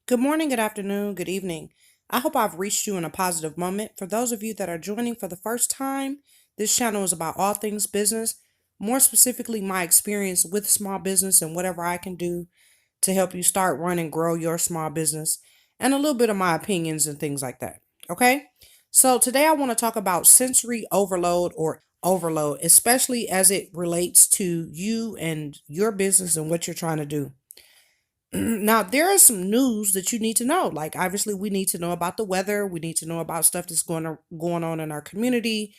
Good morning, good afternoon, good evening. I hope I've reached you in a positive moment. For those of you that are joining for the first time, this channel is about all things business, more specifically, my experience with small business and whatever I can do to help you start, run, and grow your small business, and a little bit of my opinions and things like that. Okay? So, today I want to talk about sensory overload or overload, especially as it relates to you and your business and what you're trying to do. Now, there is some news that you need to know. Like, obviously, we need to know about the weather. We need to know about stuff that's going on in our community.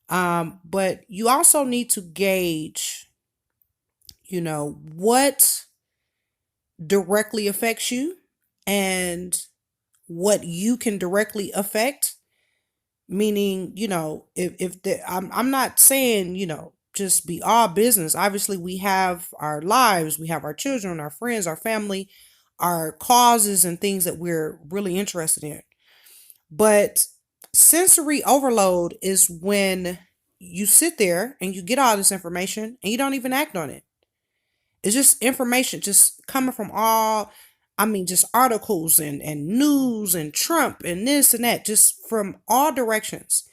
But you also need to gauge, what directly affects you and what you can directly affect. Meaning, I'm not saying, just be all business. Obviously, we have our lives, we have our children, our friends, our family, our causes and things that we're really interested in. But sensory overload is when you sit there and you get all this information and you don't even act on it. It's just information just coming from just articles and news and Trump and this and that, just from all directions.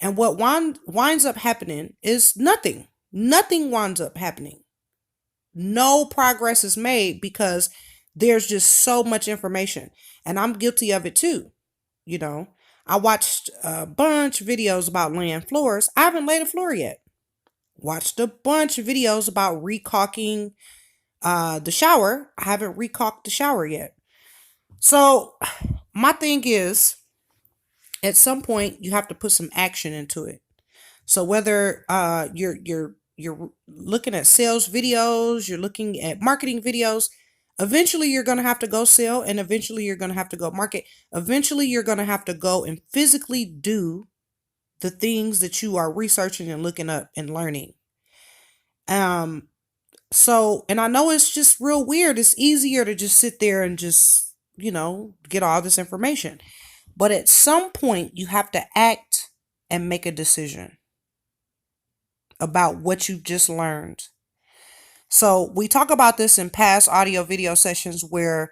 And what winds up happening is nothing. Nothing winds up happening. No progress is made because there's just so much information. And I'm guilty of it too. You know, I watched a bunch of videos about laying floors. I haven't laid a floor yet. Watched a bunch of videos about recaulking the shower. I haven't recaulked the shower yet. So my thing is, at some point you have to put some action into it. So whether you're looking at sales videos, you're looking at marketing videos, eventually you're going to have to go sell, and eventually you're going to have to go market. Eventually you're going to have to go and physically do the things that you are researching and looking up and learning. And I know it's just real weird. It's easier to just sit there and just, get all this information. But at some point, you have to act and make a decision about what you just learned. So we talk about this in past audio video sessions where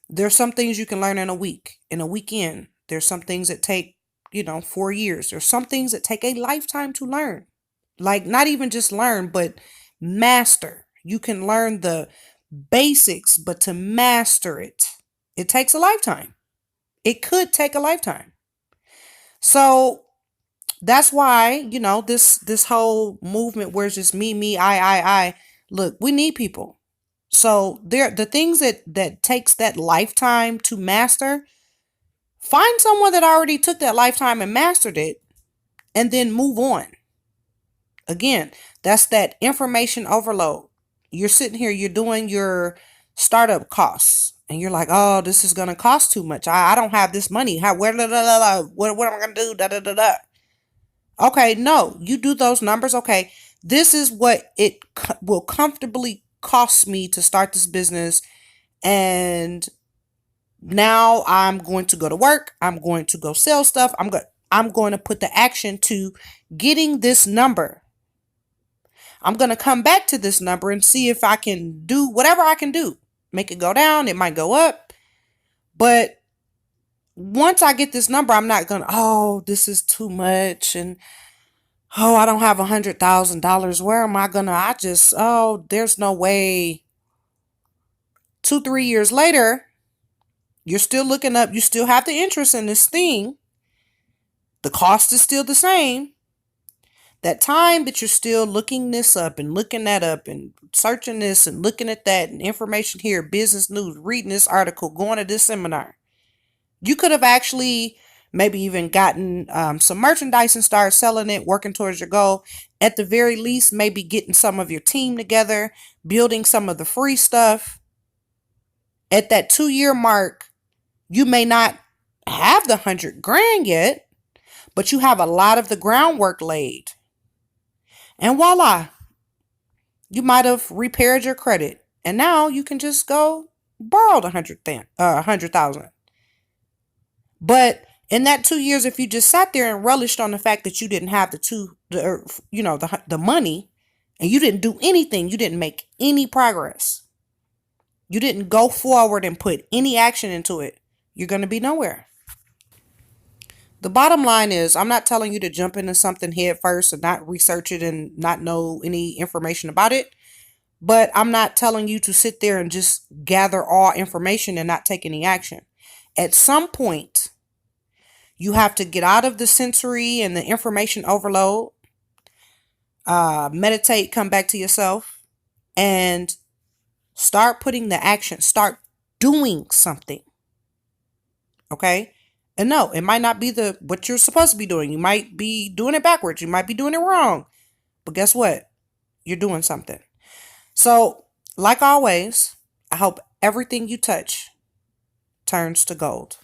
there's some things you can learn in a week, in a weekend. There's some things that take, 4 years. There's some things that take a lifetime to learn. Like not even just learn, but master. You can learn the basics, but to master it, it takes a lifetime. It could take a lifetime. So that's why, this whole movement where it's just me, I. Look, we need people. So the things that takes that lifetime to master, find someone that already took that lifetime and mastered it, and then move on. Again, that's that information overload. You're sitting here, you're doing your startup costs, and you're like, oh, this is going to cost too much. I don't have this money. What am I going to do? Da, da, da, da. Okay, no, you do those numbers. Okay, this is what it will comfortably cost me to start this business. And now I'm going to go to work. I'm going to go sell stuff. I'm going to put the action to getting this number. I'm going to come back to this number and see if I can do whatever I can do. Make it go down. It might go up. But once I get this number, I'm not going to, oh, this is too much. And, oh, I don't have $100,000. Where am I going to, there's no way. 2-3 years later, you're still looking up. You still have the interest in this thing. The cost is still the same. That time that you're still looking this up and looking that up and searching this and looking at that and information here, business news, reading this article, going to this seminar, you could have actually maybe even gotten some merchandise and start selling it, working towards your goal. At the very least, maybe getting some of your team together, building some of the free stuff. At that 2-year mark, you may not have the 100 grand yet, but you have a lot of the groundwork laid. And voila, you might have repaired your credit. And now you can just go borrow the 100,000. But in that 2 years, if you just sat there and relished on the fact that you didn't have the money, and you didn't do anything, you didn't make any progress, you didn't go forward and put any action into it, you're going to be nowhere. The bottom line is, I'm not telling you to jump into something head first and not research it and not know any information about it. But I'm not telling you to sit there and just gather all information and not take any action. At some point, you have to get out of the sensory and the information overload, meditate, come back to yourself, and start putting the action, start doing something. Okay? And no, it might not be what you're supposed to be doing. You might be doing it backwards. You might be doing it wrong. But guess what? You're doing something. So, like always, I hope everything you touch turns to gold.